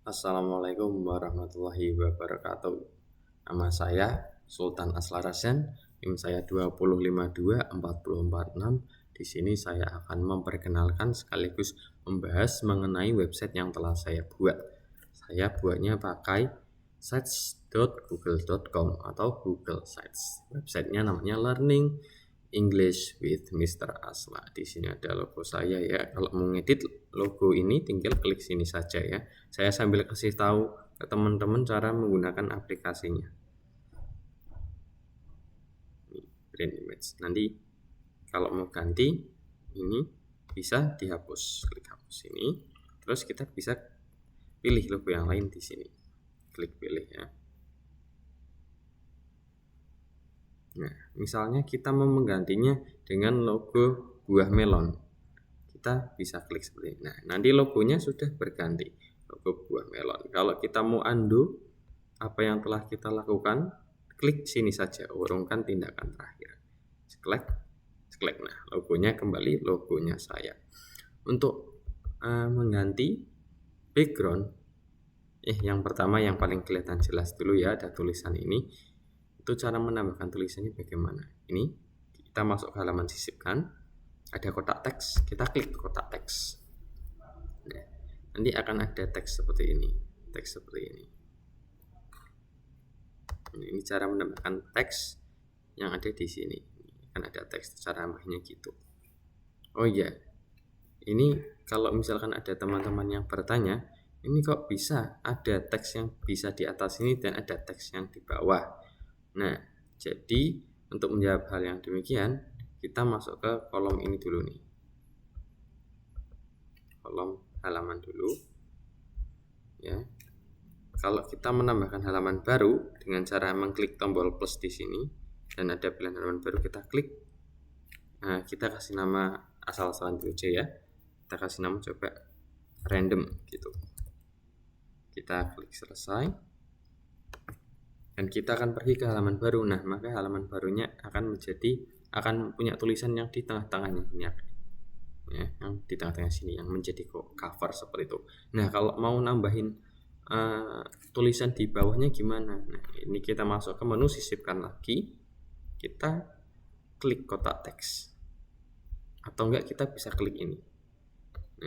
Assalamualaikum warahmatullahi wabarakatuh. Nama saya Sultan Aslarasen, NIM saya 2052446. Di sini saya akan memperkenalkan sekaligus membahas mengenai website yang telah saya buat. Saya buatnya pakai sites.google.com atau Google Sites. Websitenya namanya Learning English with Mr. Asla. Di sini ada logo saya ya. Kalau mau ngedit logo ini tinggal klik sini saja ya. Saya sambil kasih tahu ke teman-teman cara menggunakan aplikasinya. Print image. Nanti kalau mau ganti ini bisa dihapus. Klik hapus ini. Terus kita bisa pilih logo yang lain di sini. Klik pilih ya. Nah, misalnya kita mau menggantinya dengan logo buah melon. Kita bisa klik seperti ini. Nah, nanti logonya sudah berganti, logo buah melon. Kalau kita mau undo apa yang telah kita lakukan, klik sini saja, urungkan tindakan terakhir. Klik. Nah, logonya kembali logonya saya. Untuk mengganti background, yang pertama yang paling kelihatan jelas dulu ya, ada tulisan ini. Itu cara menambahkan tulisannya bagaimana? Ini kita masuk ke halaman sisipkan, ada kotak teks, kita klik kotak teks. Nah, nanti akan ada teks seperti ini, Ini cara menambahkan teks yang ada di sini. Kan ada teks, cara nambahnya gitu. Oh iya, ini kalau misalkan ada teman-teman yang bertanya, ini kok bisa ada teks yang bisa di atas ini dan ada teks yang di bawah. Nah, jadi untuk menjawab hal yang demikian, kita masuk ke kolom ini dulu nih. Kolom halaman dulu. Ya. Kalau kita menambahkan halaman baru dengan cara mengklik tombol plus di sini dan ada pilihan halaman baru, kita klik. Nah, kita kasih nama asal-asalan dulu aja ya. Kita kasih nama coba random gitu. Kita klik selesai. Dan kita akan pergi ke halaman baru. Nah, maka halaman barunya akan punya tulisan yang di tengah-tengahnya ini ya, yang di tengah-tengah sini yang menjadi cover seperti itu. Nah, kalau mau nambahin tulisan di bawahnya gimana? Nah, ini kita masuk ke menu sisipkan lagi. Kita klik kotak teks. Atau enggak kita bisa klik ini.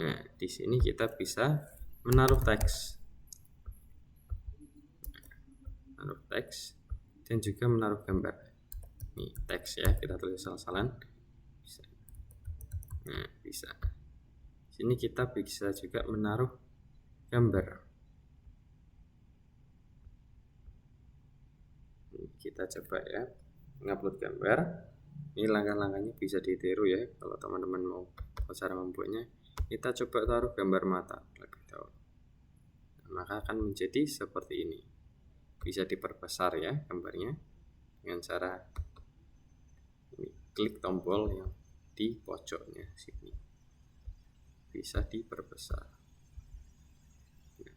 Nah, di sini kita bisa menaruh teks. Dan juga menaruh gambar. Ini teks ya, kita tulis salah-salan. Bisa. Nah, bisa. Sini kita bisa juga menaruh gambar. Kita coba ya, ngupload gambar. Ini langkah-langkahnya bisa ditiru ya, kalau teman-teman mau cara membuatnya. Kita coba taruh gambar mata lebih dahulu. Maka akan menjadi seperti ini. Bisa diperbesar ya gambarnya dengan cara ini, klik tombol yang di pojoknya sini, bisa diperbesar. Nah,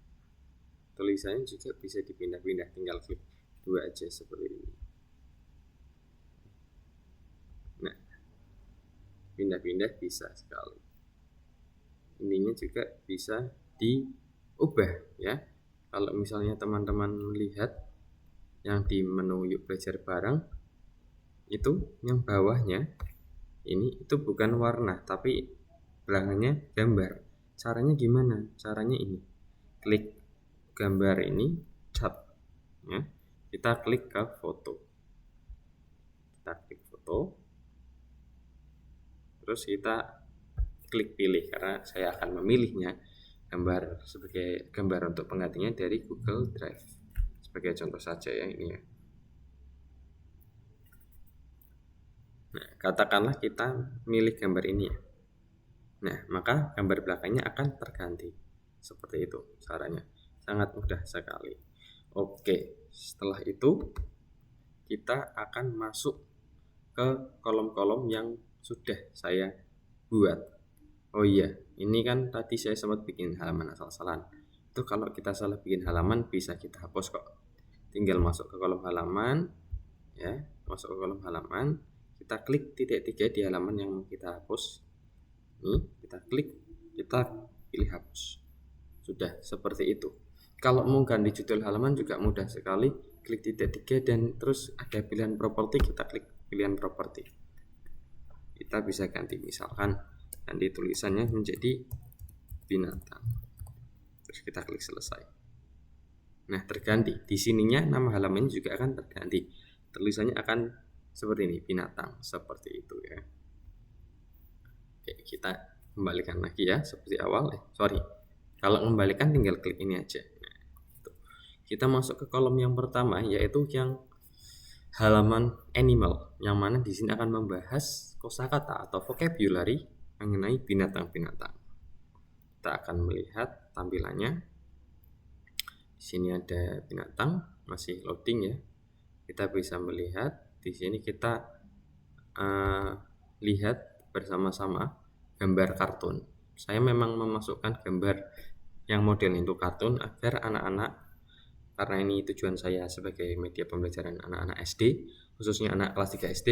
tulisannya juga bisa dipindah-pindah, tinggal klik dua aja seperti ini. Nah, pindah-pindah bisa sekali. Ininya juga bisa diubah ya. Kalau misalnya teman-teman melihat yang di menu Yuk Belajar Bareng, itu yang bawahnya ini itu bukan warna tapi belakangnya gambar. Caranya gimana? Caranya ini, klik gambar ini, cat ya. Kita klik ke foto. Terus kita klik pilih, karena saya akan memilihnya gambar sebagai gambar untuk penggantinya dari Google Drive sebagai contoh saja ya ini ya. Nah, katakanlah kita milih gambar ini ya. Nah, maka gambar belakangnya akan terganti seperti itu caranya, sangat mudah sekali. Oke, setelah itu kita akan masuk ke kolom-kolom yang sudah saya buat. Oh iya, ini kan tadi saya sempat bikin halaman asal-asalan. Itu kalau kita salah bikin halaman bisa kita hapus kok. Tinggal masuk ke kolom halaman ya, kita klik titik 3 di halaman yang mau kita hapus. Ini kita klik, kita pilih hapus. Sudah seperti itu. Kalau mau ganti judul halaman juga mudah sekali, klik titik 3 dan terus ada pilihan properti, kita klik pilihan properti. Kita bisa ganti, misalkan ganti tulisannya menjadi binatang. Terus kita klik selesai. Nah, terganti. Di sininya nama halamannya juga akan terganti. Tulisannya akan seperti ini, binatang, seperti itu ya. Oke, kita kembalikan lagi ya, seperti awal. Kalau kembalikan tinggal klik ini aja. Nah, kita masuk ke kolom yang pertama, yaitu yang halaman animal, yang mana di sini akan membahas kosakata atau vocabulary mengenai binatang-binatang. Kita akan melihat tampilannya. Di sini ada binatang, masih loading ya. Kita bisa melihat di sini, kita lihat bersama-sama gambar kartun. Saya memang memasukkan gambar yang model itu kartun agar anak-anak, karena ini tujuan saya sebagai media pembelajaran anak-anak SD, khususnya anak kelas 3 SD,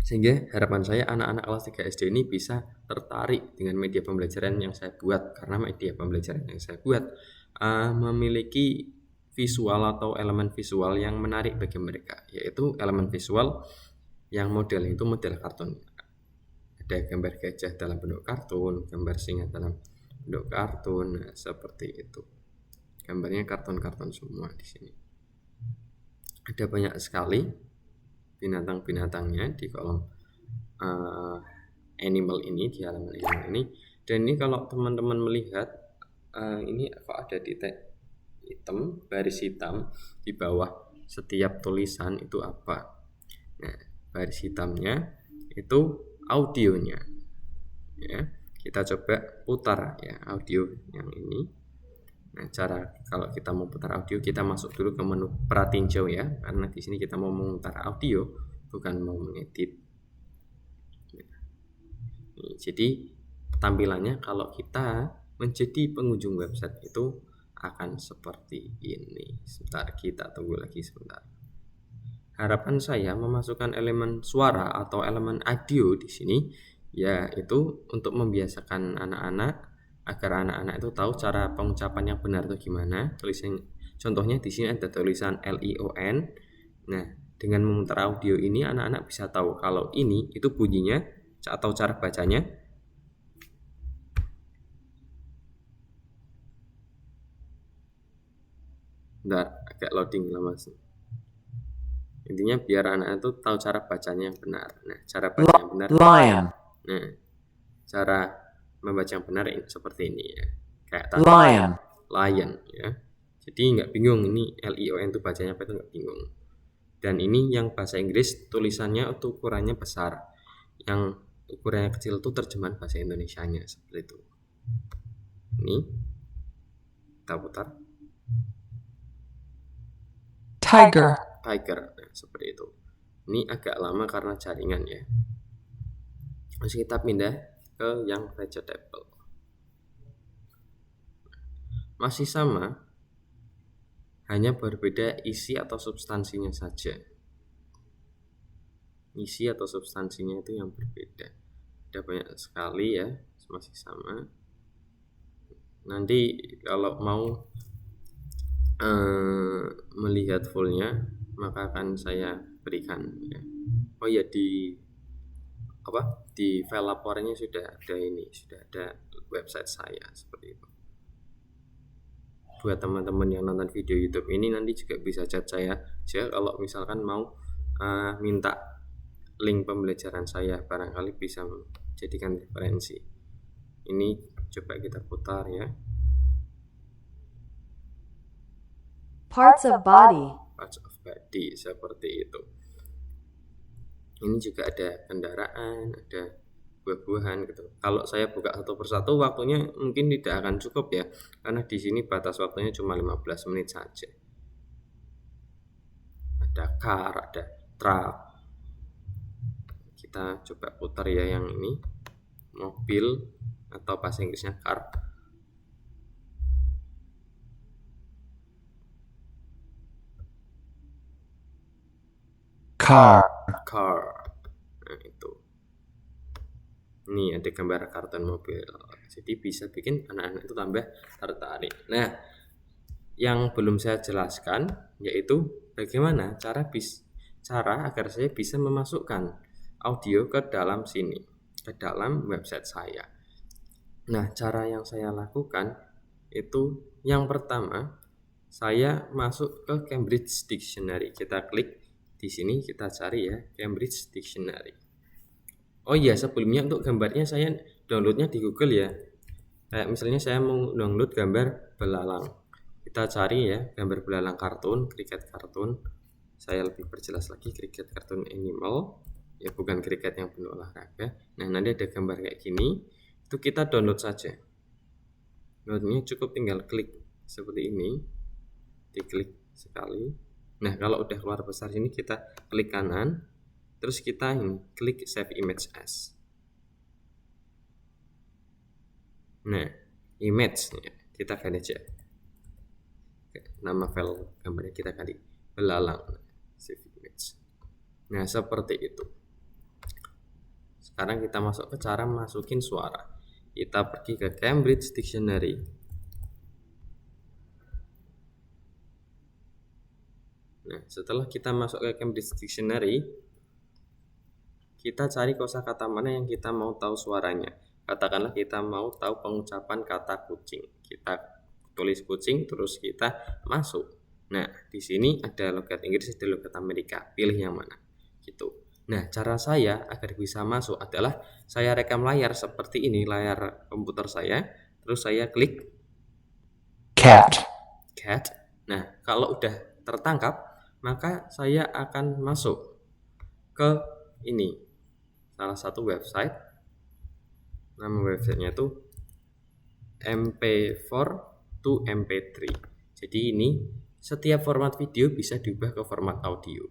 sehingga harapan saya anak-anak kelas 3 SD ini bisa tertarik dengan media pembelajaran yang saya buat, karena media pembelajaran yang saya buat memiliki visual atau elemen visual yang menarik bagi mereka, yaitu elemen visual yang model itu model kartun. Ada gambar gajah dalam bentuk kartun, gambar singa dalam bentuk kartun, nah, seperti itu. Gambarnya kartun-kartun semua di sini. Ada banyak sekali binatang-binatangnya di kolom animal ini, di halaman animal ini. Dan ini kalau teman-teman melihat, ini kok ada titik hitam, baris hitam di bawah setiap tulisan itu apa? Nah, baris hitamnya itu audionya ya. Kita coba putar ya audio yang ini. Nah, kalau kita mau putar audio, kita masuk dulu ke menu pratinjau ya, karena di sini kita mau memutar audio, bukan mau mengedit. Jadi tampilannya kalau kita menjadi pengunjung website itu akan seperti ini. Sebentar, kita tunggu lagi sebentar. Harapan saya memasukkan elemen suara atau elemen audio di sini, yaitu untuk membiasakan anak-anak agar anak-anak itu tahu cara pengucapan yang benar itu gimana. Contohnya di sini ada tulisan LION. Nah, dengan memutar audio ini anak-anak bisa tahu kalau ini itu bunyinya atau cara bacanya. Bentar, agak loading lama sih. Intinya biar anak itu tahu cara bacanya yang benar. Nah, cara baca yang benar. Lion. Nah, cara membaca yang benar seperti ini ya. Kayak tadi. Lion ya. Jadi nggak bingung ini LION itu bacanya apa, itu nggak bingung. Dan ini yang bahasa Inggris tulisannya itu ukurannya besar. Yang ukurannya kecil itu terjemahan bahasa Indonesianya seperti itu. Ini kita putar. Tiger. Nah, seperti itu. Ini agak lama karena jaringan ya. Terus kita pindah ke yang vegetable. Masih sama, hanya berbeda isi atau substansinya saja. Isi atau substansinya itu yang berbeda. Ada banyak sekali ya, masih sama. Nanti kalau mau melihat fullnya, maka akan saya berikan ya. Oh ya, di file laporannya sudah ada website saya seperti itu. Buat teman-teman yang nonton video YouTube ini nanti juga bisa chat saya aja kalau misalkan mau minta link pembelajaran saya, barangkali bisa jadikan referensi. Ini coba kita putar ya. Parts of body seperti itu. Ini juga ada kendaraan, ada buah-buahan gitu. Kalau saya buka satu persatu waktunya mungkin tidak akan cukup ya, karena di sini batas waktunya cuma 15 menit saja. Ada car, ada truck. Kita coba putar ya yang ini, mobil atau bahasa Inggrisnya car. Car. Nah, itu. Ini ada gambar kartun mobil jadi bisa bikin anak-anak itu tambah tertarik. Nah, yang belum saya jelaskan yaitu bagaimana cara agar saya bisa memasukkan audio ke dalam sini, ke dalam website saya. Nah, cara yang saya lakukan itu yang pertama, saya masuk ke Cambridge Dictionary. Kita klik di sini, kita cari ya Cambridge Dictionary. Oh iya, sebelumnya untuk gambarnya saya downloadnya di Google ya. Kayak misalnya saya mau download gambar belalang. Kita cari ya gambar belalang kartun, cricket kartun. Saya lebih perjelas lagi, cricket kartun animal. Ya bukan cricket yang penuh olahraga. Nah, nanti ada gambar kayak gini. Itu kita download saja. Downloadnya cukup tinggal klik seperti ini. Diklik sekali. Nah, kalau udah keluar besar sini kita klik kanan. Terus kita ini klik save image as. Nah, image kita ganti aja. Nama file gambarnya kita ganti belalang. Save image. Nah, seperti itu. Sekarang kita masuk ke cara masukin suara. Kita pergi ke Cambridge Dictionary. Nah, setelah kita masuk ke Cambridge Dictionary, kita cari kosakata mana yang kita mau tahu suaranya. Katakanlah kita mau tahu pengucapan kata kucing. Kita tulis kucing, terus kita masuk. Nah, di sini ada logat Inggris, ada logat Amerika. Pilih yang mana. Gitu. Nah, cara saya agar bisa masuk adalah saya rekam layar seperti ini, layar komputer saya. Terus saya klik cat, Nah, kalau udah tertangkap, maka saya akan masuk ke ini, salah satu website. Nama websitenya itu MP4 to MP3. Jadi ini setiap format video bisa diubah ke format audio.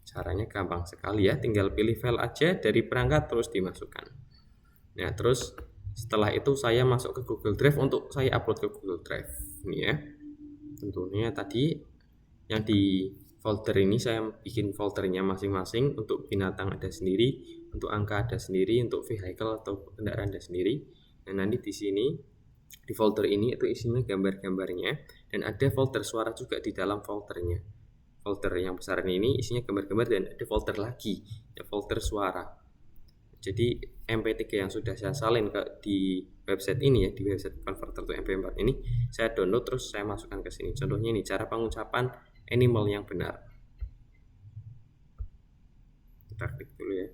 Caranya gampang sekali ya, tinggal pilih file aja dari perangkat terus dimasukkan. Nah, terus setelah itu saya masuk ke Google Drive untuk saya upload ke Google Drive. Ini ya. Tentunya tadi yang di folder ini saya bikin foldernya masing-masing. Untuk binatang ada sendiri, untuk angka ada sendiri, untuk vehicle atau kendaraan ada sendiri. Dan nanti di sini di folder ini itu isinya gambar-gambarnya, dan ada folder suara juga di dalam foldernya. Folder yang besar ini isinya gambar-gambar, dan ada folder lagi ya, folder suara. Jadi MP3 yang sudah saya salin di website ini ya, di website converter to MP4 ini, saya download terus saya masukkan ke sini. Contohnya ini cara pengucapan animal yang benar. Kita klik dulu ya.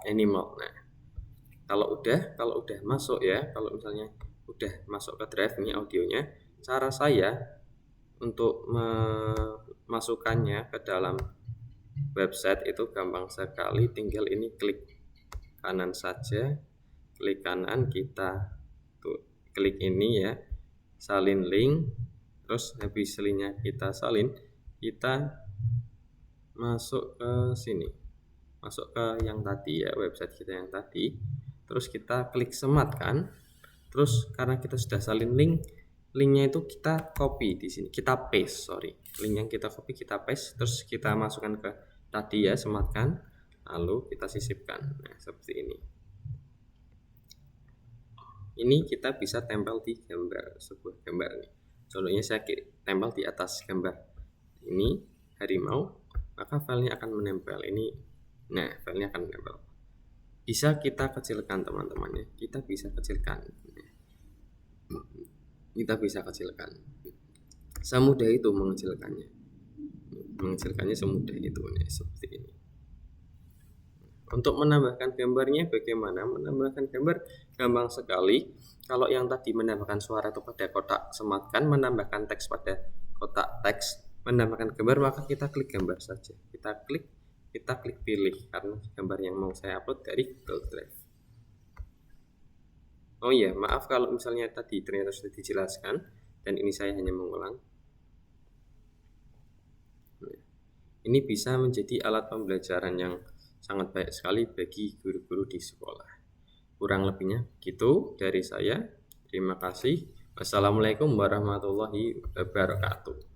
Animal. Nah, kalau udah masuk ya, kalau misalnya udah masuk ke drive ini audionya, cara saya untuk memasukkannya ke dalam website itu gampang sekali, tinggal ini klik kanan saja, klik kanan, kita tuh klik ini ya, salin link, terus habis linknya kita salin, kita masuk ke sini, masuk ke yang tadi ya, website kita yang tadi, terus kita klik sematkan. Terus karena kita sudah salin linknya itu kita copy di sini, kita paste, link yang kita copy kita paste, terus kita masukkan ke tadi ya, sematkan, lalu kita sisipkan. Nah, seperti ini. Ini kita bisa tempel di gambar, sebuah gambar nih. Contohnya saya tempel di atas gambar ini harimau, maka filenya akan menempel ini. Nah, filenya akan menempel. Bisa kita kecilkan teman-temannya, kita bisa kecilkan. Semudah itu mengecilkannya semudah itu nih, seperti ini. Untuk menambahkan gambarnya bagaimana? Menambahkan gambar gampang sekali. Kalau yang tadi menambahkan suara itu pada kotak sematkan, menambahkan teks pada kotak teks, menambahkan gambar, maka kita klik gambar saja. Kita klik pilih, karena gambar yang mau saya upload dari Google Drive. Oh iya, maaf kalau misalnya tadi ternyata sudah dijelaskan dan ini saya hanya mengulang. Ini bisa menjadi alat pembelajaran yang sangat baik sekali bagi guru-guru di sekolah. Kurang lebihnya gitu dari saya. Terima kasih. Wassalamualaikum warahmatullahi wabarakatuh.